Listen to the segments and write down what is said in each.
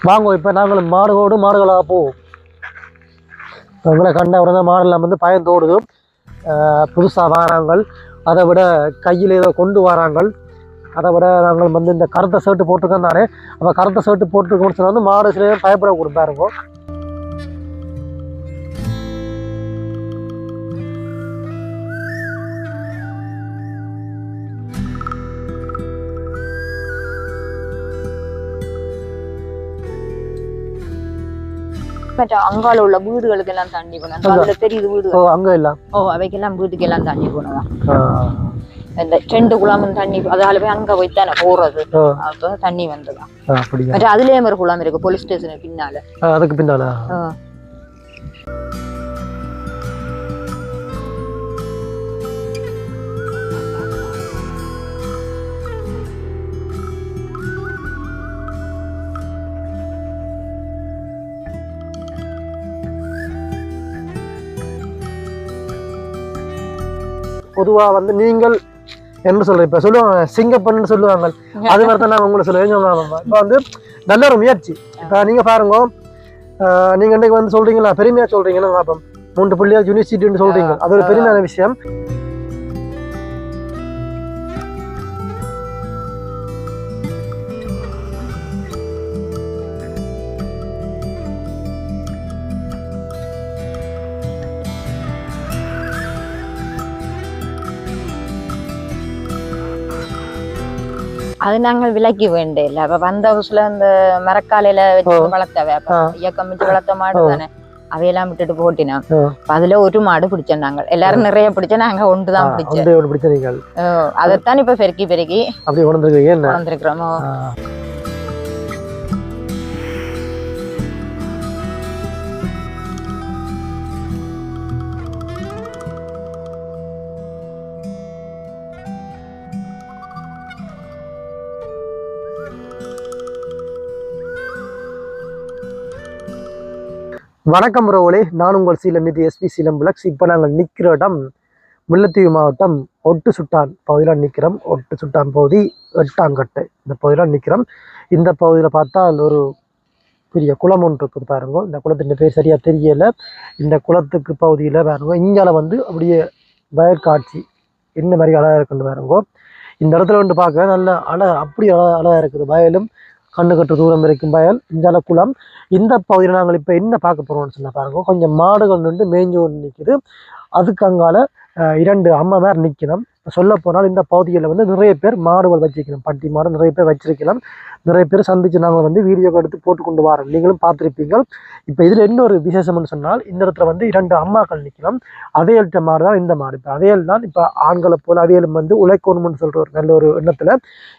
வாங்க இப்போ நாங்களும் மாடுகளாக போவோம். உங்களை கண்ட உடனே மாடெல்லாம் வந்து பயந்தோடுது. புதுசாக வராங்கள், அதை விட கையில் ஏதோ கொண்டு வராங்கள். அதை விட நாங்கள் வந்து இந்த கருத்தை ஷர்ட்டு போட்டிருக்கோம் தானே, அப்போ கருத்தை ஷர்ட்டு போட்டிருக்கோம்னு சொன்னால் வந்து மாடு சில பயப்பட கொடுப்பாருங்க. அங்கால உள்ள வீடுகளுக்கு எல்லாம் தாண்டி போனோம். அதுல தெரியுது வீடு அங்க எல்லாம் அவைக்கெல்லாம் வீட்டுக்கு எல்லாம் தாண்டி போனதான். இந்த 2 குளமும் தண்ணி, அதால போய் அங்க போய் தானே போறது. அப்ப தண்ணி வந்ததான். அதுலயே ஒரு குளம் இருக்கு போலீஸ் ஸ்டேஷனுக்கு பின்னால. அதுக்கு பின்னால பொதுவாக வந்து நீங்கள் என்ன சொல்ற, இப்போ சொல்லுவாங்க சிங்கப்பன்னு சொல்லுவாங்க, அது மாதிரி தான் நான் உங்களை சொல்லுவேன். இப்போ வந்து நல்ல ஒரு முயற்சி. இப்போ நீங்கள் பாருங்க, நீங்கள் இன்னைக்கு வந்து சொல்றீங்களா, பெருமையாக சொல்றீங்கன்னா பார்ப்போம். 3 புள்ளியாக யூனிவர்சிட்டின்னு சொல்றீங்க, அது ஒரு பெருமையான விஷயம். அது நாங்கள் விலைக்கு வேண்டிய அப்ப வந்த ஹவுஸ்ல அந்த மரக்காலையில வச்சு வளர்த்தவ இயக்கம் வச்சு வளர்த்த மாடு தானே, அவையெல்லாம் விட்டுட்டு போட்டினா. அதுல ஒரு மாடு பிடிச்சோம் நாங்கள் எல்லாரும் நிறைய பிடிச்சோம். நாங்க ஒன்றுதான் பிடிச்சோம். அதைத்தான் இப்ப பெருக்கி அப்படி வளர்ந்துருக்கிறோமோ. வணக்கம் உறவுகளே, நான் உங்கள் சீலம் நிதி எஸ்பி சீலம் பிளக்ஸ். இப்போ நாங்கள் நிற்கிற இடம் முல்லைத்தீவு மாவட்டம் ஒட்டு சுட்டான் பகுதியில் நிற்கிறோம். ஒட்டு சுட்டான் பகுதி 8ஆங்கட்டு இந்த பகுதியில் நிற்கிறோம். இந்த பகுதியில் பார்த்தால் ஒரு பெரிய குளம் ஒன்று இருக்குது பாருங்க. இந்த குளத்தின் பேர் சரியாக தெரியலை. இந்த குளத்துக்கு பகுதியில் பாருங்க, இங்கால வந்து அப்படியே வயற்காட்சி என்ன மாதிரி அழகாக இருக்குன்னு பாருங்க. இந்த இடத்துல வந்து பார்க்க நல்ல அப்படி அழகாக இருக்குது. வயலும் கண்ணு கட்டு தூரம் இருக்கும் வயல், இஞ்சால குளம். இந்த பகுதியில் நாங்கள் இப்போ என்ன பார்க்க போகிறோம்னு சொன்னால் பாருங்க, கொஞ்சம் மாடுகள் நின்று மேய்ஞ்சு ஒன்று நிற்குது. அதுக்கு அங்கால 2 அம்மா மேர் நிற்கணும். சொல்ல போனால் இந்த பகுதியில் வந்து நிறைய பேர் மாடுகள் வச்சிருக்கணும். பட்டி மாடு நிறைய பேர் வச்சிருக்கலாம். நிறைய பேர் சந்திச்சு நாங்கள் வந்து வீடியோ எடுத்து போட்டு கொண்டு வரோம், நீங்களும் பார்த்துருப்பீங்க. இப்போ இதில் இன்னொரு விசேஷம்னு சொன்னால், இந்த இடத்துல வந்து 2 அம்மாக்கள் நிற்கணும். அவையல்கிட்ட மாடு தான் இந்த மாடு. இப்போ அவையல் தான் இப்போ ஆண்களை போல் அவையலும் வந்து உழைக்கணும்னு சொல்கிற ஒரு நல்ல ஒரு எண்ணத்தில்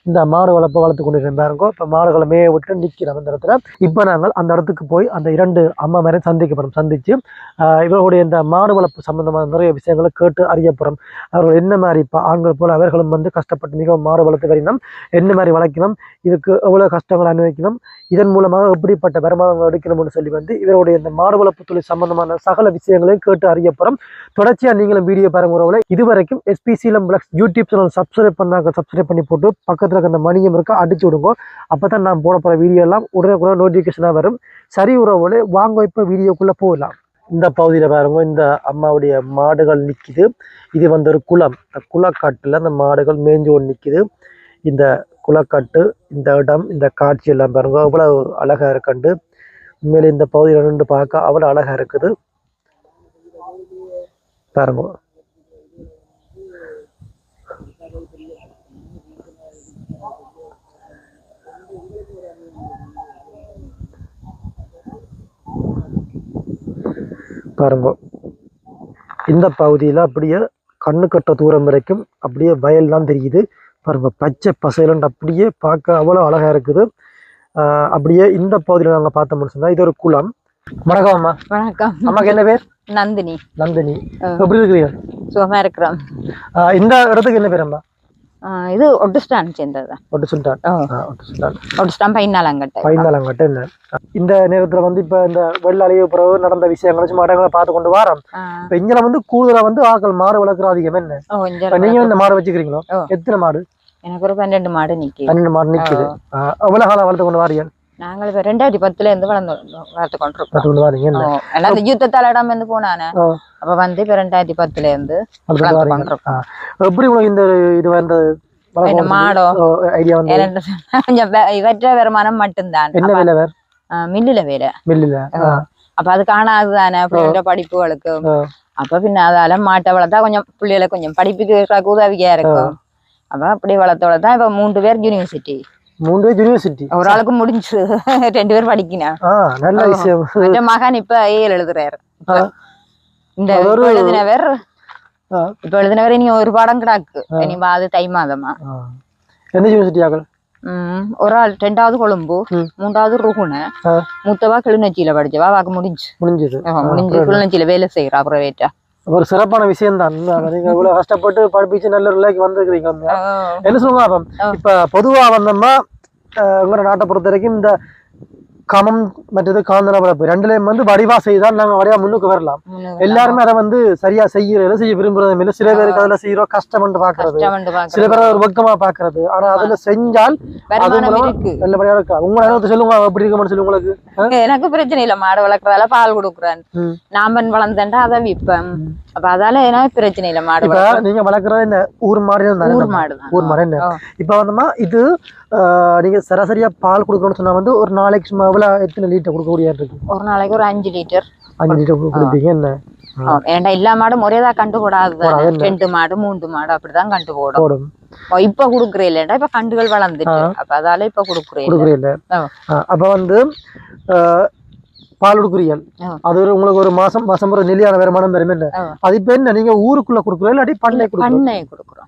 இந்த மாடு வளர்த்து கொண்டு பாருங்க. இப்போ மாடுகளை மேய விட்டு நிற்கிறோம் இந்த இடத்துல. இப்போ நாங்கள் அந்த இடத்துக்கு போய் அந்த 2 அம்மா மேலே சந்திச்சு இவர்களுடைய இந்த மாடு வளர்ப்பு சம்பந்தமான நிறைய விஷயங்களை கேட்டு அறிய போகிறோம். அவர்கள் என்ன மாதிரி இப்போ ஆண்கள் போல் அவர்களும் வந்து கஷ்டப்பட்டு மிகவும் மாடு வளர்த்து வரணும், என்ன மாதிரி வளர்க்கணும், இதுக்கு எவ்வளோ கஷ்டங்கள் அனுபவிக்கணும், இதன் மூலமாக எப்படிப்பட்ட வருமானங்கள் எடுக்கணும்னு சொல்லி வந்து இவருடைய இந்த மாடு வளர்ப்பு தொழில் சம்பந்தமான சகல விஷயங்களையும் கேட்டு அறிய போகிறோம். தொடர்ச்சியாக நீங்களும் வீடியோ பாருங்க உறவுகளை. இதுவரைக்கும் எஸ்பி சீலம் பிளக்ஸ் யூடியூப் சேனல் சப்ஸ்கிரைப் பண்ணி போட்டு பக்கத்தில் இருக்க அந்த மணியம் இருக்கா அடிச்சு விடுங்க. அப்போ தான் நான் போட போகிற வீடியோ எல்லாம் உடனே நோட்டிஃபிகேஷனாக வரும். சரி உறவுகளை, வாங்க இப்போ வீடியோக்குள்ளே போகலாம். இந்த பகுதியில் பாருங்க, இந்த அம்மாவுடைய மாடுகள் நிற்கிது. இது வந்து ஒரு குளம். குளக்காட்டில் அந்த மாடுகள் மேய்ஞ்சு ஒன்று நிற்கிது. இந்த குளக்காட்டு, இந்த இடம், இந்த காட்சி எல்லாம் பாருங்க அவ்வளோ அழகாக இருக்கண்டு. உண்மையிலே இந்த பகுதியில் நின்று பார்க்க அவ்வளோ அழகாக இருக்குது பாருங்க. பாருங்க இந்த பகுதியில் அப்படியே கண்ணு கட்ட தூரம் வரைக்கும் அப்படியே வயல் தான் தெரியுது பாருங்க. பச்சை பசைலண்டு அப்படியே பார்க்க அவ்வளோ அழகாக இருக்குது. அப்படியே இந்த பகுதியில் நாங்கள் பார்த்தோம்னு சொன்னால் இது ஒரு குளம். வணக்கம் அம்மா. வணக்கம். அம்மாக்கு என்ன பேர்? நந்தினி. நந்தினி, எப்படி இருக்கிறீங்க? சுகமா இருக்கிறோம். இந்த இடத்துக்கு என்ன பேர் அம்மா? இது ஒட்டுஸ்டான் சேர்ந்ததுதான். ஒட்டுஸ்டான் பைனாலங்கட்டை. இந்த நேரத்துல வந்து இப்ப இந்த வெள்ள அழிவு பிறகு நடந்த விஷயங்கள் சும்மா இடங்களை பார்த்து கொண்டு வரோம். இப்ப இங்க வந்து கூடுதலா வந்து ஆக்கள் மாடு வளர்க்குற அதிகம் என்ன? நீங்க இந்த மாடு வச்சுக்கிறீங்களோ? எத்தனை மாடு? எனக்கு ஒரு 12 மாடு நிக்குது. 12 மாடு நிக்குது. எவ்வளவு காலம் வளர்த்து கொண்டு வாரியல்? நாங்கள் இப்ப 2010 இருந்து வளர்த்து கொண்டிருக்கோம். பார்த்துக்கொண்டு வரீங்க என்ன? ஏன்னா அந்த யுத்தத்தால இடம் வந்து போனானே அப்ப வந்து இப்ப 2010 இருந்து வளர்த்து கொண்டிருக்கோம். எப்படி உங்களுக்கு இந்த இது வந்த மாடோ ஐடியா வந்து கொஞ்சம் இவற்ற வருமானம் மட்டும்தான். என்ன வேலை வேற? மில்லுல வேலை. மில்லுல அப்ப அது காணாதுதானே பிள்ளைங்க படிப்புகளுக்கு. அப்ப பின்ன அதால மாட்டை வளர்த்தா கொஞ்சம் பிள்ளைகளை கொஞ்சம் படிப்புக்கு உதவியா இருக்கும். அப்ப அப்படி வளர்த்தோட இப்ப 3 பேர் யூனிவர்சிட்டி. 3 பேர் யூனிவர்சிட்டி. ஒரு ஆளுக்கு முடிஞ்சு 2 பேர் படிக்கணும். நல்ல விஷயம். மற்ற மகன் இப்ப ஏஎல் எழுதுறாரு. இந்த எழுதினவர் இப்ப எழுதினவர் இனி ஒரு பாடம் கிடாக்கு. இனி அது தை மாதமா. எந்த யூனிவர்சிட்டி ஆகல? ஒரு ஆள் 2வது கொழும்பு, 3வது ருகுண, மூத்தவா கிளிநொச்சியில படிச்சவா வாக்கு முடிஞ்சது கிளிநொச்சியில வேலை செய்யறா பிரைவேட்டா. ஒரு சிறப்பான விஷயம் தான். நீங்க இவ்வளவு கஷ்டப்பட்டு படிப்பிச்சு நல்ல நிலைக்கு வந்துருக்கீங்க. என்ன சொல்லுங்க அப்ப இப்ப பொதுவா வந்தோம்னா உங்களோட நாட்டை பொறுத்த வரைக்கும் இந்த கமம் மற்றது காந்தன வளர்ப்பு ரெண்டுலயும் வந்து வடிவா செய்தால் நாங்க வடிவா முன்னுக்கு வரலாம். எல்லாருமே அதை வந்து சரியா செய்ய விரும்புறதும் இல்லை. சில பேருக்கு அதுல செய்யறோம் கஷ்டம் பாக்குறது, சில பேர் ஒரு பக்கமா பாக்குறது. ஆனா அதுல செஞ்சால் அது நல்லபடியா இருக்கா. உங்க நேரத்தை சொல்லுங்க எப்படி இருக்கும்னு சொல்லி உங்களுக்கு. எனக்கு பிரச்சனை இல்லை, மாடு வளர்க்கறதால பால் கொடுக்குறேன். நாம்பன் வளர்ந்தேன்டா அதை விற்பேன். அப்ப அதால எனக்கு பிரச்சனை இல்லை. மாடு இப்ப நீங்க வளர்க்கறது இந்த ஊர் மாடு என்ன இப்ப வந்தோம்னா இது நீங்க சராசரியா பால் கொடுக்கணும்னு சொன்னா வந்து ஒரு நாளைக்கு சும்மா எத்தனை லிட்டர் கொடுக்கக்கூடிய இருக்கு? ஒரு நாளைக்கு ஒரு 5 லிட்டர். 5 லிட்டர் கொடுப்பீங்க என்ன? ஏன்டா எல்லா மாடும் முறையதா கண்டு போடாது. 2 மாடு 3 மாடு அப்படிதான் கண்டு போடும். இப்ப குடுக்குறேன் இல்லடா, இப்ப கண்டுகள் வளர்ந்துட்டு அப்ப அதால இப்ப குடுக்குறேன். அப்ப வந்து பால் கொடுக்குறீர்கள், அது உங்களுக்கு ஒரு மாசம் ஒரு நிலையான வருமானம் பெறும் என்ன? அது இப்ப என்ன நீங்க ஊருக்குள்ள கொடுக்குறோம் இல்லாட்டி பண்ணை கொடுக்குறோம்?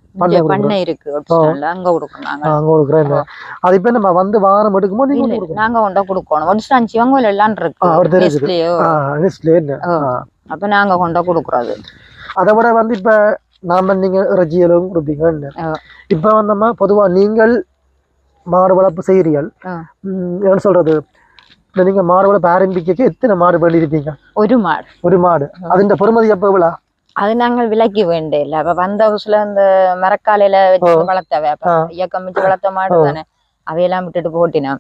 பண்ணை இருக்கு அங்க கொடுக்குறேன். அது இப்ப நம்ம வந்து வாரம் எடுக்கும்போது நாங்க கொண்டா கொடுக்கணும். எல்லாம் இருக்கு அப்ப நாங்க கொண்டா கொடுக்குறது. அதை விட வந்து இப்ப நாம நீங்க ரஜியலும் கொடுப்பீங்க. இப்ப வந்தோம்னா பொதுவா நீங்கள் மாடு வளர்ப்பு செய்கிறீர்கள், என்ன சொல்றது, நீங்க மாடு வளர்ப்பு ஆரம்பிக்க எத்தனை மாடு இருப்பீங்க? ஒரு மாடு. அதுன்ற பெருமதி எப்ப எவ்வளவு? அது நாங்கள் விலைக்கு வேண்டிய அப்ப வந்த ஹவுஸ்ல இந்த மரக்காலையில வச்சு வளர்த்தவ இயக்கம் வச்சு வளர்த்த மாடு தானே, அவையெல்லாம் விட்டுட்டு போட்டினோம்.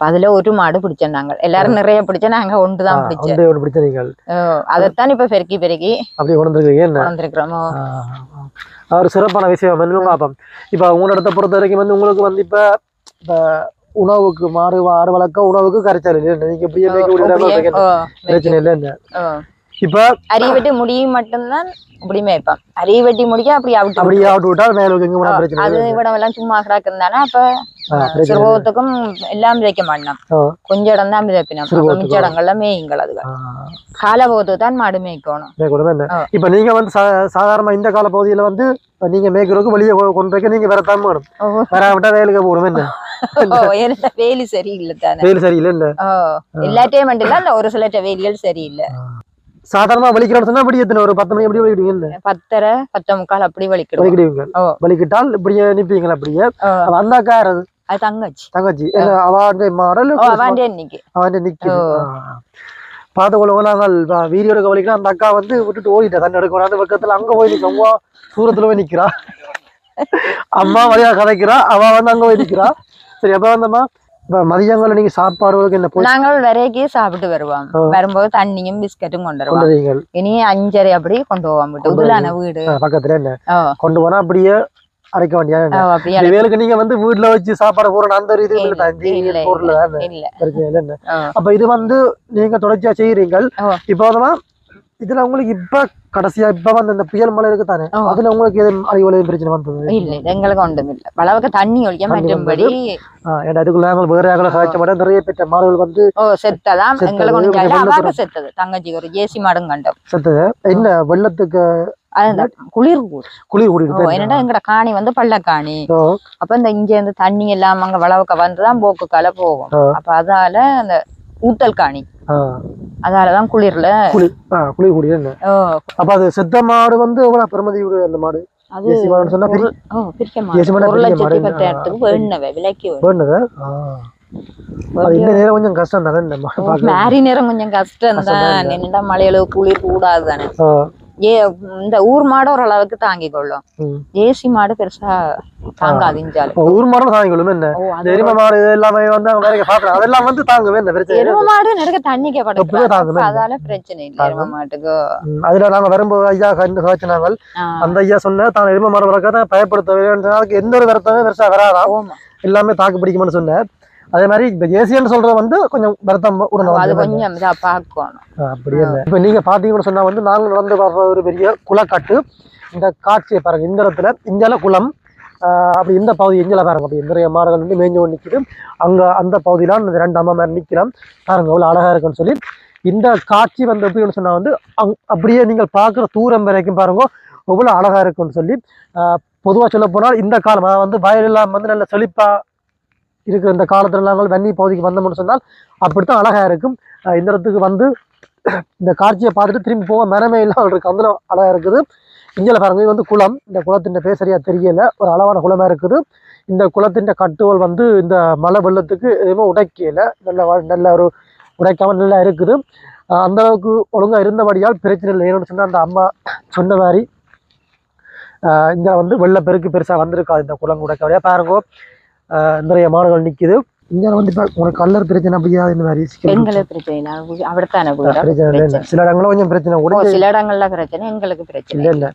அதுல ஒரு மாடு பிடிச்சோம். நாங்கள் எல்லாரும் நிறைய பிடிச்சோம், நாங்க ஒன்றுதான் பிடிச்சோம். அதைத்தான் இப்ப பெருக்கி அப்படி கொண்டிருக்கிறோமோ. ஒரு சிறப்பான விஷயம். இப்ப உங்களோட பொறுத்த வரைக்கும் வந்து உங்களுக்கு வந்து இப்ப உணவுக்கு மாடு வளர்க்க உணவுக்கு கரைச்சால் நீங்க பிரச்சனை இல்லை. இப்ப அரிய வெட்டி முடியும் மட்டும்தான் இப்படி மேய்ப்பான். அரிய வெட்டி முடிக்க அப்படி அவுட்டு விட்டா மேல அது விடமெல்லாம் சும்மா கிடக்குந்தானே. அப்ப சிறுவத்துக்கும் எல்லாம் வைக்க மாட்டோம், கொஞ்சம் இடம் தான் வைப்பினோம். மிச்ச இடங்கள்ல மேயுங்கள். அது காலபோது தான் மாடு மேய்க்கணும். இப்ப நீங்க வந்து சாதாரண இந்த கால பகுதியில வந்து நீங்க மேய்க்கிறதுக்கு வெளியே கொண்டு நீங்க வேற தான் வேணும், வராவிட்டா வேலைக்கு போகணும். என்ன வேலி சரியில்லை தானே? வேலி சரியில்லை. எல்லாத்தையும் மட்டும் ஒரு சில வேலிகள் சரியில்லை. சாதாரணமா வலிக்கிறோம்னு சொன்னா அப்படி எத்தனை ஒரு 10 மணி எப்படி வலிக்கிடுவீங்க? 10:30 10:45 அப்படி வலிக்கிடுவீங்க. வலிக்கிட்டால் இப்படியே நிப்பீங்களா? அப்படியே வந்தாக்கா அது தங்கச்சி அவாண்ட மாடல் அவன் நிக்கு பாத்துக்கொள்ள. நாங்கள் வீடியோ எடுக்க வலிக்கிறோம், அந்த அக்கா வந்து விட்டுட்டு ஓடிட்டா தண்ணி எடுக்க. அந்த பக்கத்துல அங்க போய் நிற்க தூரத்துல போய் நிக்கிறா. அம்மா வழியா கதைக்கிறா, அவ வந்து அங்க போய் நிக்கிறா. சரி, அப்ப வந்தம்மா மதியங்கள நீங்க சாப்பாடுகளுக்கு என்ன? நாங்கள் வரைக்கே சாப்பிட்டு வருவோம். வரும்போது தண்ணியும் பிஸ்கட்டும் கொண்டு வருவோம். இனி 5:30 அப்படி கொண்டு போவோம். வீட்டு வீடு பக்கத்துல என்ன கொண்டு போனா அப்படியே அரைக்க வேண்டிய வேலைக்கு நீங்க வந்து வீட்டுல வச்சு சாப்பாடு போறோம் அந்த இது இல்ல. அப்ப இது வந்து நீங்க தொடர்ச்சியா செய்யறீங்க. இப்ப இதுல உங்களுக்கு இப்ப கடைசியா இப்ப வந்து இந்த புயல் மழை இருக்கு தானே, அதுல உங்களுக்கு அறிவுல பிரச்சனை வந்தது இல்ல? எங்களுக்கு ஒன்றும் இல்ல. அளவுக்கு தண்ணி ஒழிக்க மற்றும்படி அதுக்குள்ள வேற காய்ச்ச மாட்டேன். நிறைய பேர் மாடுகள் வந்து செத்ததான். எங்களுக்கு செத்தது தங்கச்சி ஒரு ஜேசி மாடும் கண்டோம் செத்தது. என்ன வெள்ளத்துக்கு குளிர் என்னடா எங்கட காணி வந்து பள்ளக்காணி. அப்ப இந்த இங்க இருந்து தண்ணி எல்லாம் அங்க வளவுக்க வந்துதான் போக்குக்கால போகும். அப்ப அதால அந்த ஊத்தல் காணி, அதாலதான் குளிர்ல குளிர் கூடிய. அப்ப அது செத்த மாடு வந்து எவ்வளவு பெருமதி? அந்த மாடு கொஞ்சம் கஷ்டம் தானே? நேரம் கொஞ்சம் கஷ்டம் தான். என்னடா மழையளவு குளிர் கூடாது தானே. இந்த ஊர் மாடு ஓரளவுக்கு தாங்கி கொள்ளும். ஜேசி மாடு பெருசா தாங்காது. ஊர் மாடு தாங்கி கொள்ளும். என்ன எருமை மாடு எல்லாமே வந்து அதெல்லாம் வந்து தாங்குவே. எருமை மாடு நிறைய தண்ணிக்கு படுத்து அதால பிரச்சனை இல்லை எருமை மாட்டுக்கு. அதுல நாங்க வரும்போது ஐயா கண்டு காய்ச்சினாங்க. அந்த ஐயா சொன்ன தான் எருமை மாடு வளர்க்க பயப்படுத்த எந்த ஒரு வருத்தமே பெருசா வராதான், எல்லாமே தாக்கு பிடிக்கும்னு சொன்னார். அதே மாதிரி இப்ப ஏசியன்னு சொல்றது வந்து கொஞ்சம் வருத்தம் கொஞ்சம் பார்க்கணும். அப்படி இல்லை. இப்ப நீங்க பாத்தீங்கன்னு சொன்னா வந்து நாங்க நடந்து வர்ற ஒரு பெரிய குளக்காட்டு. இந்த காட்சியை பாருங்க. இந்த இடத்துல இந்தியால குளம், அப்படி இந்த பகுதி எஞ்சல பாருங்க. அப்படி நிறைய மாடுகள் வந்து மேய்ஞ்சு கொண்டு நிற்குது. அங்க அந்த பகுதியில இந்த 2 அம்மா மாதிரி நிக்கலாம் பாருங்க. அவ்வளவு அழகா இருக்குன்னு சொல்லி இந்த காட்சி வந்து எப்படின்னு சொன்னா வந்து அப்படியே நீங்கள் பாக்குற தூரம் வரைக்கும் பாருங்க எவ்வளவு அழகா இருக்குன்னு சொல்லி. பொதுவா சொல்ல போனால் இந்த காலம் வந்து வயலெல்லாம் வந்து நல்ல செழிப்பா இருக்கிற இந்த காலத்துல நாங்கள் வன்னி பகுதிக்கு வந்தோம்னு சொன்னால் அப்படித்தான் அழகா இருக்கும். இந்த இடத்துக்கு வந்து இந்த காட்சியை பார்த்துட்டு திரும்பி போக மரமே இல்லாமல் இருக்கு. அந்த அழகா இருக்குது. இங்கே பாருங்க, இது வந்து குளம். இந்த குளத்தின் பேர் சரியா தெரியல. ஒரு அளவான குளமா இருக்குது. இந்த குளத்தின் கட்டுவல் வந்து இந்த மழை வெள்ளத்துக்கு எதுவுமே உடைக்கல. நல்ல ஒரு உடைக்காம நல்லா இருக்குது. அந்த அளவுக்கு ஒழுங்கா இருந்தபடியால் பிரச்சனை இல்லை. ஏன்னு சொன்னா அந்த அம்மா சொன்ன மாதிரி இங்க வந்து வெள்ளப்பெருக்கு பெருசா வந்திருக்காது. இந்த குளம் உடைக்க பாருங்க. நிறைய மாடுகள் நிக்குது. இங்க வந்து இப்ப உனக்கு கல்லர் பிரச்சனை அப்படியா? இந்த மாதிரி சில இடங்களும் கொஞ்சம் பிரச்சனை, சில இடங்கள்ல பிரச்சனை, எங்களுக்கு பிரச்சனை இல்ல.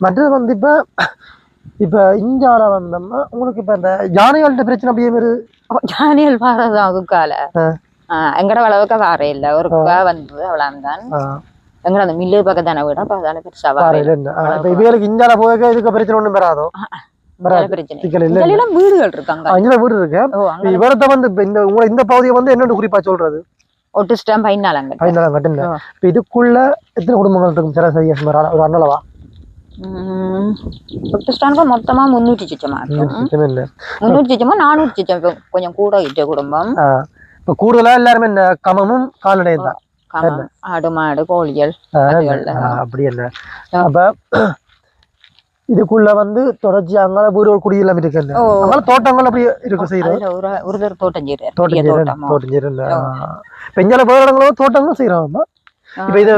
மற்றது வந்து இப்ப இஞ்சால வந்தோம்னா உங்களுக்கு இப்ப இந்த யானைகள்ட்ட பிரச்சனை அப்படியே மாதிரி யானைகள் வாரது அதுக்கால எங்கட அளவுக்கு வார இல்ல. ஒரு வந்து அவ்வளவுதான். எங்கட அந்த மில்லு பக்கத்தான வீட அதால பெருசா வார இல்ல. இப்ப இவங்களுக்கு இஞ்சால போக இதுக்கு பிரச்சனை ஒண்ணும் வராதோ? வீடுகள் இருக்காங்க, வீடு இருக்கு. இவரத்தை வந்து இந்த பகுதியை வந்து என்னன்னு குறிப்பா சொல்றது? ஒட்டுஸ்டாம் பைனாலங்கட்டு. இதுக்குள்ள எத்தனை குடும்பங்கள் இருக்கும்? சராசரி ஒரு அண்ணளவா? ஒட்டுஸ்டானுக்கு மொத்தமா 300 சிச்சமா இருக்கும். 300 சிச்சமா 400 சிச்சம் கொஞ்சம் கூட இட்ட குடும்பம். இப்ப கூடுதலா எல்லாருமே இந்த கமமும் கால்நடையும் தான். ஆடு மாடு கோழிகள் அப்படி இல்ல. அப்ப இதுக்குள்ள வந்து தொடர்ச்சி அங்கால வீடு குடியெல்லாம் இருக்கு. அதனால தோட்டங்கள் அப்படி இருக்கு. செய்யறோம் ஒரு தோட்டம் பெஞ்சால போகிற இடங்களும் தோட்டங்களும் செய்யறோம். இப்ப இது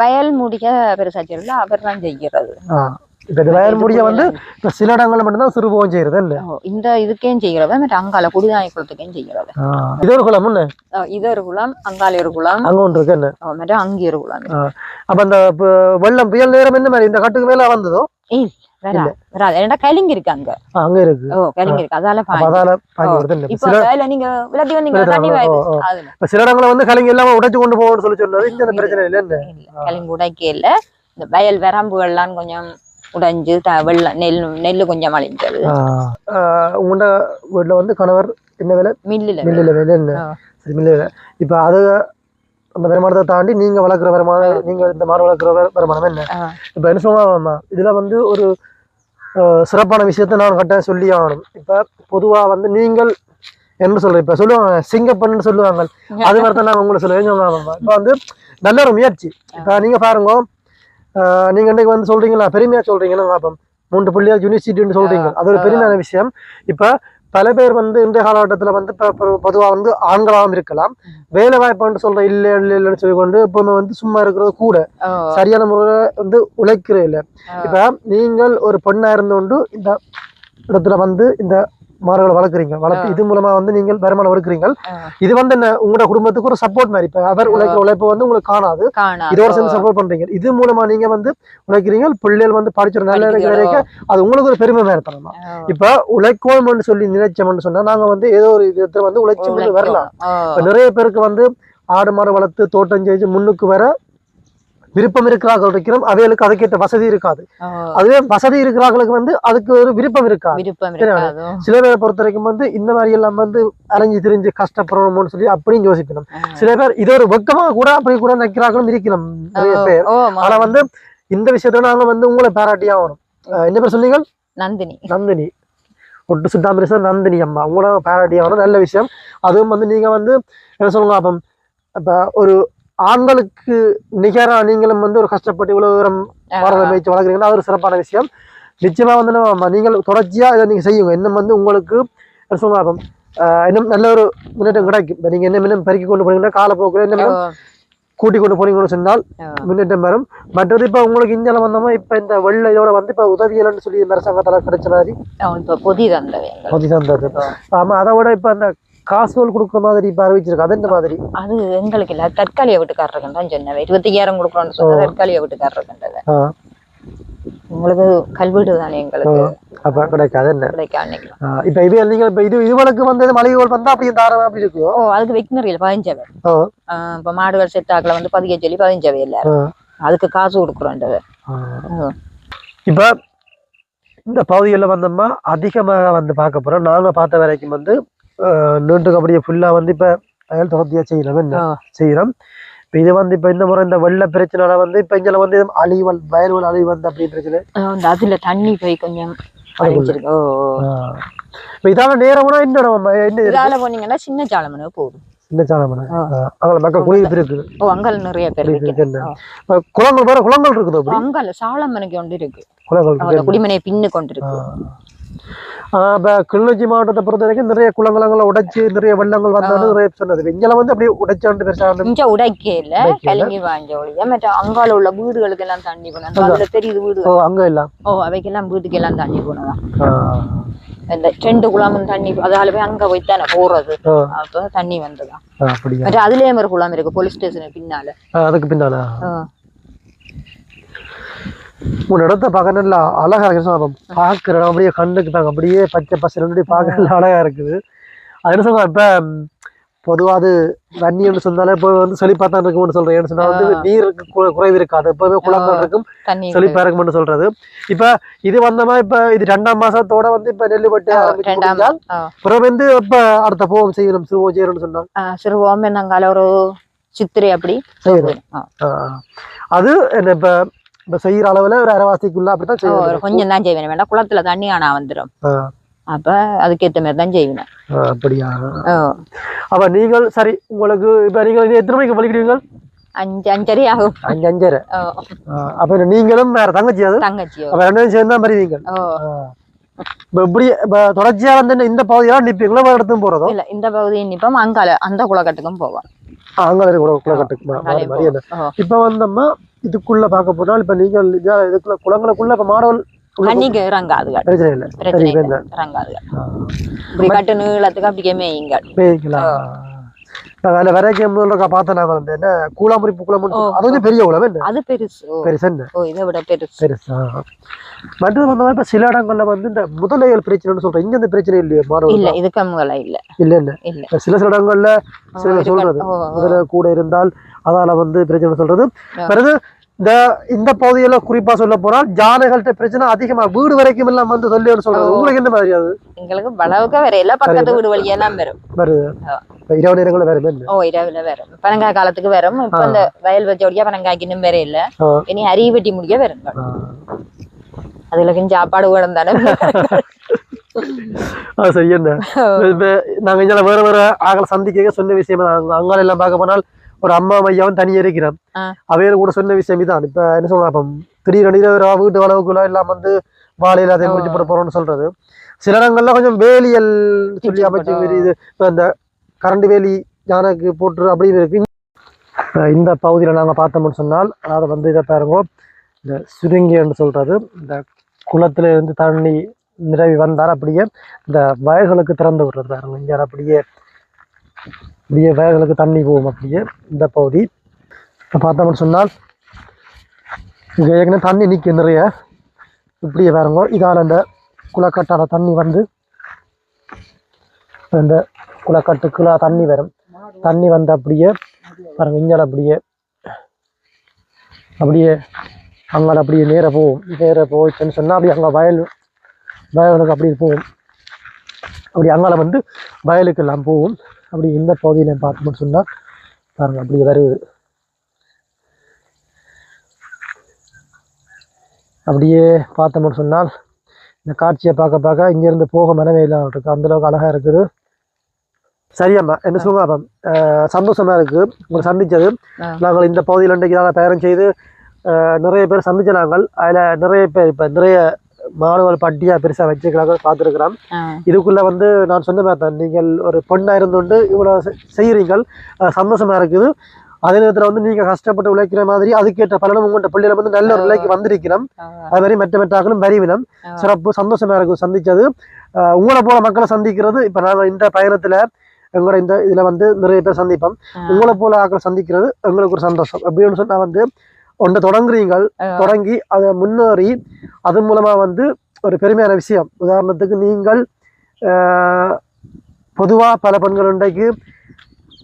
வயல் முடிய பெருசா செய்யறதுல அவர் தான் செய்கிறது. இப்ப இது வயல் முடிய வந்து இப்ப சில இடங்கள்ல மட்டும்தான் சிறுபோகம் செய்யறது இல்ல. இந்த இதுக்கேயும் செய்யறத அங்கால குடிதாய குளத்துக்கையும் செய்யறது. இது ஒரு குளம், இது ஒரு குளம், அங்கால ஒரு குளம், அங்க ஒன்று இருக்கு என்ன, அங்கே ஒரு குளம். அப்ப அந்த வெள்ளம் புயல் நேரம் என்ன மாதிரி இந்த கட்டுக்கு மேல வந்ததோ? கலிங்க இருக்கு அங்க. அங்க இருக்கு. கலிங்க இருக்கு. அதால சில இடங்களை வந்து கலிங்க இல்லாம உடைச்சு கொண்டு போகணும்னு சொல்லி சொன்னது. இந்த பிரச்சனை இல்ல. கலிங்க உடைக்க இல்ல. இந்த வயல் வரம்புகள்லாம் கொஞ்சம் உடைஞ்சு நெல்லு கொஞ்சம் அழிஞ்சது. உங்களோட வீட்டுல வந்து கணவர் என்ன வேலை? மில்லுல வேலை. என்ன சரி, மில்லுல வேலை. இப்ப அது அந்த வருமானத்தை தாண்டி நீங்க வளர்க்குற வருமானம், நீங்க இந்த மாடு வளர்க்குற வருமானம் என்ன? இப்ப என்ன சொல்லுவாங்க, இதுல வந்து ஒரு சிறப்பான விஷயத்த நான் கட்டாயம் சொல்லி ஆகணும். இப்ப பொதுவா வந்து நீங்கள் என்ன சொல்றேன், இப்ப சொல்லுவாங்க சிங்கப்பன்னு சொல்லுவாங்க. அது மாதிரி தான் நான் உங்களை சொல்லுவேன். இப்ப வந்து நல்ல ஒரு முயற்சி. இப்ப நீங்க பாருங்க, நீங்க இன்னைக்கு வந்து சொல்றீங்களா, பெருமையா சொல்றீங்கன்னா பாப்போம் 3 பிள்ளையார் யூனிவர்சிட்டின்னு சொல்றீங்க. அது ஒரு பெருமையான விஷயம். இப்ப பல பேர் வந்து இன்றைய காலகட்டத்துல வந்து பொதுவா வந்து ஆண்களாகவும் இருக்கலாம், வேலை வாய்ப்புன்னு சொல்ற இல்லைன்னு சொல்லிக்கொண்டு எப்பவுமே வந்து சும்மா இருக்கிறது கூட சரியான முறையில வந்து உழைக்கிறே இல்லை. இப்ப நீங்கள் ஒரு பெண்ணா இருந்து கொண்டு இந்த இடத்துல வந்து இந்த மாடுகளை வளர்க்குறீங்க. இது மூலமா வந்து நீங்கள் வருமானம் எடுக்கிறீங்க. இது வந்து என்ன உங்களோட குடும்பத்துக்கு ஒரு சப்போர்ட் மாதிரி. இப்ப அவர் உழைப்பு வந்து உங்களுக்கு காணாது, இதோட சேர்ந்து சப்போர்ட் பண்றீங்க. இது மூலமா நீங்க வந்து உழைக்கிறீங்க. பிள்ளைகள் வந்து படிச்சிட நல்ல வரைக்கும் அது உங்களுக்கு ஒரு பெருமை தரணும். இப்ப உழைக்கோம்னு சொல்லி நினைச்சோம்னு சொன்னா நாங்க வந்து ஏதோ ஒரு விதத்துல வந்து உழைச்சு வரலாம். இப்ப நிறைய பேருக்கு வந்து ஆடு மாடு வளர்த்து தோட்டம் செஞ்சு முன்னுக்கு வர விருப்பம் இருக்கிறார்கள் இருக்கிறோம். அவைகளுக்கு அதுக்கேற்ற வசதி இருக்காது. அதுவே வசதி இருக்கிறார்களுக்கு வந்து அதுக்கு ஒரு விருப்பம் இருக்காது. சில பேரை பொறுத்த வரைக்கும் வந்து இந்த மாதிரி எல்லாம் வந்து அலைஞ்சு திரிஞ்சு கஷ்டப்படணும்னு சொல்லி அப்படின்னு யோசிக்கணும். சில பேர் இது ஒரு வெக்கமா கூட அப்படி கூட நிற்கிறார்களும் இருக்கணும் நிறைய பேர். ஆனா வந்து இந்த விஷயத்த நாங்க வந்து உங்களை பாராட்டி ஆகணும். என்ன பேர் சொன்னீங்க? நந்தினி ஒட்டு சுட்டாமிரசர் நந்தினி அம்மா. உங்களை பாராட்டி ஆகணும். நல்ல விஷயம். அதுவும் வந்து நீங்க வந்து என்ன சொல்லுங்க, அப்ப இப்ப ஒரு ஆண்களுக்கு நிகரா நீங்களும் வந்து ஒரு கஷ்டப்பட்டு இவ்வளவு தூரம் மாடுகளை மேய்ச்சி வளர்க்குறீங்கன்னா அது ஒரு சிறப்பான விஷயம். நிச்சயமா வந்து நீங்கள் தொடர்ச்சியா இதை நீங்க செய்யுங்க. இன்னும் வந்து உங்களுக்கு சொல்லுங்க இன்னும் நல்ல ஒரு முன்னேற்றம் கிடைக்கும். இப்ப நீங்க என்ன பெருக்கி கொண்டு போனீங்கன்னா காலப்போக்கில் என்ன கூட்டி கொண்டு போனீங்கன்னு சொன்னால் முன்னேற்றம் வரும். மற்றது இப்ப உங்களுக்கு இந்தியால வந்தோமா இப்ப இந்த வெள்ள இதோட வந்து இப்ப உதவியல்னு சொல்லி அரசாங்கத்தால கிடைச்ச மாதிரி பொதி தந்தது. ஆமா, அதை விட இப்ப அந்த காசுகள் கொடுக்குற மாதிரி இப்ப அறிவிச்சிருக்கு. அது இந்த மாதிரி அது எங்களுக்கு இல்ல, தற்காலிக வீட்டுக்காரருக்கு தான் சொன்னேன். 25,000 கொடுக்கணும்னு சொன்னா தற்காலிக வீட்டுக்காரருக்கு. உங்களுக்கு கல்வீடு தானே எங்களுக்கு அப்ப கிடைக்காது. என்ன கிடைக்காது. இப்ப இது நீங்க இப்ப இதுவளுக்கு வந்து மளிகைகள் வந்தா அப்படியே தாராளமா அப்படி இருக்கும். அதுக்கு வெக்கினரியில் 15 இப்ப மாடுகள் செட் ஆக்கல வந்து 15 சொல்லி 15 இல்ல, அதுக்கு காசு கொடுக்குறோன்றது. இப்ப இந்த பகுதிகளில் வந்தோம்னா அதிகமாக வந்து பார்க்க போறோம். நாங்க பார்த்த வரைக்கும் வந்து நீண்டுக்கு அப்படியே ஃபுல்லா வந்து இப்ப அயல் தொடர்ச்சியா செய்யறோம். இப்ப இது வந்து இப்ப இந்த முறை இந்த வெள்ள பிரச்சனை வந்து இப்ப இங்க வந்து அழிவல் வயல்வல் அழிவு வந்து அப்படி பிரச்சனை அதுல தண்ணி போய் கொஞ்சம் இதால நேரம்னா என்ன போனீங்கன்னா சின்ன சாலமனை போகும். சின்ன சாலமனை அங்க மக்கள் குடியிருப்பு இருக்குது. அங்க நிறைய பேர் குளங்கள் வேற குளங்கள் இருக்குது. அங்க சாலமனைக்கு ஒன்று இருக்கு, குளங்கள் குடிமனை பின்னு கொண்டு இருக்கு. இப்ப கிளிநொச்சி மாவட்டத்தை பொறுத்த வரைக்கும் நிறைய குளங்களை உடைச்சு நிறைய வெள்ளங்கள் வந்தாலும் நிறைய சொன்னது. இங்க வந்து அப்படியே உடைச்சாண்டு பெருசா உடைக்க இல்ல, கலங்கி வாஞ்ச ஒழிய மற்ற அங்கால உள்ள வீடுகளுக்கு எல்லாம் தண்ணி போனோம். அதுல தெரியுது வீடு அங்க எல்லாம் அவைக்கெல்லாம் வீட்டுக்கு எல்லாம் தண்ணி போனதான். இந்த 2 குளமும் தண்ணி, அதால போய் அங்க போய் தானே போறது. அப்ப தண்ணி வந்ததான். மற்ற அதுலயே ஒரு குளம் இருக்கு போலீஸ் ஸ்டேஷனுக்கு பின்னால. அதுக்கு பின்னால உன் இடத்த பார்க்க நல்லா அழகா இருக்கு. பாக்குற அப்படியே கண்ணுக்கு தாங்க அப்படியே பச்சை பசங்க பார்க்க நல்லா அழகா இருக்குது. அது என்ன சொல்லுவா இப்ப பொதுவா அது தண்ணின்னு சொன்னாலே இப்போ வந்து செழிப்பாத்தான் இருக்கும்னு சொல்றேன். ஏன்னு சொன்னா வந்து நீருக்கு குறைவு இருக்காது, எப்பவுமே குளங்கள் இருக்கும், செழிப்பா இருக்கும்னு சொல்றது. இப்ப இது வந்தமா இப்ப இது 2ஆம் மாசத்தோட வந்து இப்ப நெல்லு பட்டு பிறகு வந்து இப்ப அடுத்த போகம் செய்யணும் சிறுவோம் செய்யணும்னு சொன்னாங்க. சிறுவோம் நாங்கால ஒரு சித்திரை அப்படி அது என்ன இப்ப இப்ப செய்யற அளவுல ஒரு அரைவாசிக்குள்ள அப்படித்தான் செய்யணும். கொஞ்சம் தான் செய்வேன், வேண்டாம் குளத்துல தண்ணி ஆனா வந்துடும். அப்ப அதுக்கேற்ற மாதிரி தான் செய்வேன். அப்படியா? அப்ப நீங்கள் சரி, உங்களுக்கு இப்ப நீங்க எத்தனை மணிக்கு பழிக்கிறீங்க? 5:30 ஆகும். 5:30. அப்ப நீங்களும் வேற தங்கச்சியா? தங்கச்சி. அப்ப 2 பேரும் சேர்ந்தா வருவீங்க. இப்படி தொடர்ச்சியா வந்து இந்த பகுதியெல்லாம் நிப்பீங்களா, வேற இடத்துக்கும் போறதோ? இல்ல, இந்த பகுதியை நிப்போம், அங்கால அந்த குளக்கட்டுக்கும் போவோம். அங்க குளக்கட்டுக்கு. இப்ப வந்தோம்மா இதுக்குள்ள பாக்க போனால் இப்ப நீங்கள் இதுக்குள்ள குளங்களுக்குள்ள இப்ப மாடல் தண்ணிக்கு இறங்காது, பிரச்சனை இல்ல இறங்காது. இப்படி கட்டு நீளத்துக்கு அப்படியே மேய்க்கலாம். அதுல வரைக்கும் பார்த்தேன் நாங்க வந்து என்ன கூலாமுறிப்பு குளம், அது வந்து பெரிய குளம். என்ன அது பெருசு பெருசு, இதை விட பெருசா. மற்றது வந்து இப்ப சில இடங்கள்ல வந்து இந்த முதலைகள் பிரச்சனைன்னு சொல்றேன். இங்க இந்த பிரச்சனை இல்லையா? மாடல் இல்ல, இதுக்கு முதல்ல இல்ல. சில இடங்கள்ல சில சொல்றது முதல்ல கூட இருந்தால் அதால வந்து பிரச்சனை சொல்றது. பிறகு இந்த பகுதியில குறிப்பா சொல்ல போனால் ஜானைகள்ட்ட பிரச்சனை அதிகமா வீடு வரைக்கும் எல்லாம் வந்து சொல்லி சொல்றது. உங்களுக்கு என்ன மாதிரி? அது எங்களுக்கு வளவுக்க வேற எல்லாம் பக்கத்து வீடு வழியெல்லாம் வருது. இரவு நேரங்கள வேற இரவுல வரும், பனங்காய் காலத்துக்கு வரும். இப்ப இந்த வயல் வச்சோடியா பனங்காய்க்கு இன்னும் வேற இல்ல, இனி அரிய வெட்டி முடிய வரும். அதுல கொஞ்சம் சாப்பாடு வேணும் தானே. சரி, என்ன நாங்க இங்க வேற வேற ஆகல சந்திக்க சொன்ன விஷயம் அங்கால எல்லாம் பார்க்க போனால் ஒரு அம்மா மையாவும் தனியா இருக்கிறான். அவையில கூட சொன்ன விஷயம் தான். இப்ப என்ன சொல்றோம், திடீர்னு வீட்டு வளவுக்குள்ள எல்லாம் வந்து வாழையில அதை முடிச்சு போட போறோம்னு சொல்றது. சில இடங்கள்ல கொஞ்சம் வேலியல் சொல்லி அமைச்சு இது இந்த கரண்ட் வேலி யானைக்கு போட்டு அப்படின்னு இருக்கு. இந்த பகுதியில நாங்க பார்த்தோம்னு சொன்னால் அதை வந்து இதை பாருங்க, இந்த சுருங்கின்னு சொல்றது. இந்த குளத்துல இருந்து தண்ணி நிரவி வந்தால் அப்படியே இந்த வயல்களுக்கு திறந்து விடுறது பாருங்க. இங்க அப்படியே வயல்களுக்கு தண்ணி போகும். அப்படியே இந்த பகுதி பார்த்தோம்னு சொன்னால் இங்கே ஏற்கனவே தண்ணி நிற்க நிறைய. இப்படியே பாருங்க, இதால் இந்த குளக்கட்டால தண்ணி வந்து இந்த குளக்கட்டுக்குள்ள தண்ணி வரும். தண்ணி வந்து அப்படியே பாருங்க, இங்கே அப்படியே அங்கே அப்படியே நேர போகும். நேர போயிடுச்சுன்னு சொன்னால் அப்படியே அங்கே வயலுக்கு அப்படி போகும். அப்படி அங்கால வந்து வயலுக்கு எல்லாம் போகும். அப்படி இந்த பகுதியில பார்த்தோம்னு சொன்னா பாருங்க அப்படி வருது. அப்படியே பார்த்தோம்னு சொன்னால் இந்த காட்சியை பார்க்க இங்கிருந்து போக மனமே இல்லாம இருக்கு. அந்த அளவுக்கு அழகா இருக்குது. சரியாம்மா, என்ன சொல்லுங்க, அப்ப சந்தோஷமா இருக்கு உங்களை சந்திச்சது. நாங்கள் இந்த பகுதியில் இன்றைக்கு பயணம் செய்து நிறைய பேர் சந்திச்ச நாங்கள். அதுல நிறைய பேர் இப்ப நிறைய மாடுகள் பட்டியா பெருசா வச்சுக்கிறாங்க பார்த்துருக்கிறோம். இதுக்குள்ள வந்து நான் சொன்ன மாதிரி நீங்கள் ஒரு பெண்ணா இருந்து கொண்டு இவ்வளவு செய்யறீங்கள், சந்தோஷமா இருக்குது. அதே நேரத்துல வந்து நீங்க கஷ்டப்பட்டு உழைக்கிற மாதிரி அதுக்கேற்ற பலனும் உங்கள்கிட்ட பிள்ளைகளை வந்து நல்ல ஒரு நிலைக்கு வந்திருக்கிறோம். அது மாதிரி மெட்டாக்களும் வரிவினம் சிறப்பு சந்தோஷமா இருக்கும் சந்திச்சது. உங்களை போல மக்களை சந்திக்கிறது இப்ப நாங்க இந்த பயணத்துல எங்களோட இந்த இதுல வந்து நிறைய பேர் சந்திப்போம். உங்களை போல ஆக்களை சந்திக்கிறது எங்களுக்கு ஒரு சந்தோஷம். அப்படின்னு சொன்னா வந்து ஒன்றை தொடங்குறீங்கள், தொடங்கி அதை முன்னேறி அது மூலமா வந்து ஒரு பெருமையான விஷயம். உதாரணத்துக்கு நீங்கள் பொதுவா பல பெண்கள் இன்றைக்கு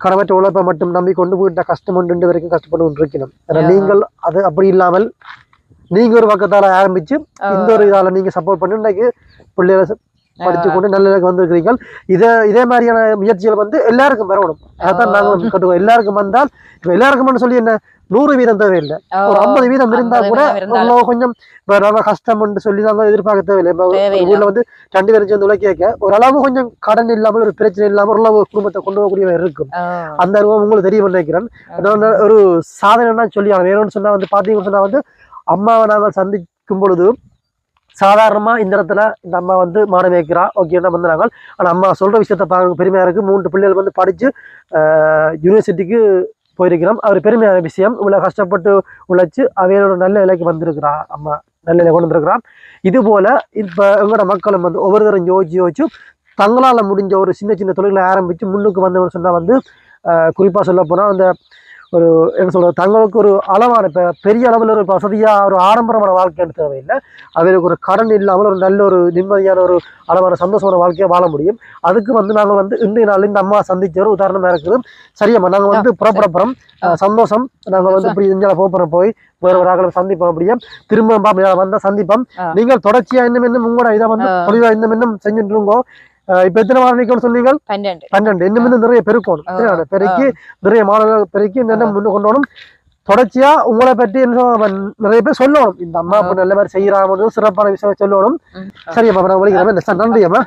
கடமற்ற உழைப்பை மட்டும் நம்பி கொண்டு போயிட்ட கஷ்டம் ஒன்று வரைக்கும் கஷ்டப்பட்டு கொண்டு இருக்கணும். நீங்கள் அது அப்படி இல்லாமல் நீங்க ஒரு பக்கத்தால ஆரம்பிச்சு இந்த ஒரு இதால நீங்க சப்போர்ட் பண்ணி இன்றைக்கு பிள்ளைகளை படிச்சு கொண்டு நல்ல நிலைக்கு வந்திருக்கிறீங்க. இதே மாதிரியான முயற்சிகள் வந்து எல்லாருக்கும் வரணும். அதான் நாங்களும் கட்டுவோம். எல்லாருக்கும் வந்தால் இப்ப எல்லாருக்கும் சொல்லி என்ன 100% தேவையில்லை, ஒரு 50% இருந்தா கூட கொஞ்சம் நாங்க கஷ்டம் சொல்லி நாங்க எதிர்பார்க்க தேவையில்லை. ஊர்ல வந்து 2 பேரும் சேர்ந்து உழைக்க ஓரளவு கொஞ்சம் கடன் இல்லாமல் ஒரு பிரச்சனை இல்லாமல் ஓரளவு குடும்பத்தை கொண்டு போகக்கூடிய இருக்கும். அந்த அனுபவம் உங்களுக்கு தெரிய நினைக்கிறேன். ஒரு சாதனை சொல்லி வேணும்னு சொன்னா வந்து பாத்தீங்கன்னு சொன்னா வந்து அம்மாவை நாங்கள் சந்திக்கும் பொழுது சாதாரணமா இந்த இடத்துல இந்த அம்மா வந்து மாடு மேய்க்கிறா ஓகேன்னா வந்து நாங்கள். ஆனா அம்மா சொல்ற விஷயத்த பார்க்க பெருமையா இருக்கு. 3 பிள்ளைகள் வந்து படிச்சு யூனிவர்சிட்டிக்கு போயிருக்கிறோம். அவர் பெருமையான விஷயம். இவ்வளவு கஷ்டப்பட்டு உழைச்சு அவையோட நல்ல நிலைக்கு வந்திருக்கிறா அம்மா, நல்ல நிலை கொண்டு வந்திருக்கிறான். இது போல இப்ப எங்களோட மக்களும் வந்து ஒவ்வொருத்தரும் யோசிச்சு தங்களால முடிஞ்ச ஒரு சின்ன சின்ன தொழில்களை ஆரம்பிச்சு முன்னுக்கு வந்தவன்னு சொன்னா வந்து குறிப்பா சொல்ல போனா அந்த ஒரு என்ன சொல்றது தங்களுக்கு ஒரு அளவான பெரிய அளவில் ஒரு வசதியா ஒரு ஆடம்பரமான வாழ்க்கைன்னு தேவையில்லை. அவருக்கு ஒரு கடன் இல்லாமல் ஒரு நல்ல ஒரு நிம்மதியான ஒரு அளவான சந்தோஷமான வாழ்க்கையை வாழ முடியும். அதுக்கு வந்து நாங்கள் வந்து இன்றைய நாள் இந்த அம்மா சந்திச்ச ஒரு உதாரணமா இருக்குது. சரியாம்மா, நாங்கள் வந்து புறப்புறப்புறம் சந்தோஷம். நாங்கள் வந்து இப்படி இந்தியாவில் போகிறோம், போய் வேற ஒரு ஆக்களை சந்திப்போம். அப்படியே திரும்ப வந்தா சந்திப்போம். நீங்கள் தொடர்ச்சியா இன்னும் உங்களோட இதை வந்து தொழிலா இன்னும் செஞ்சுட்டு இருக்கோம். இப்ப எத்தனை மாணவிகள் சொன்னீங்க? 12. இன்னும் நிறைய பெருக்கணும், பெருக்கி நிறைய மாணவர்கள் பெருக்கி இந்த முன்னு கொண்டோனும். தொடர்ச்சியா உங்களை பற்றி நிறைய பேர் சொல்லணும். இந்த அம்மா நல்ல மாதிரி செய்யறாங்க, சிறப்பான விஷயம் சொல்லணும். சரி அம்மா, நன்றி அம்மா.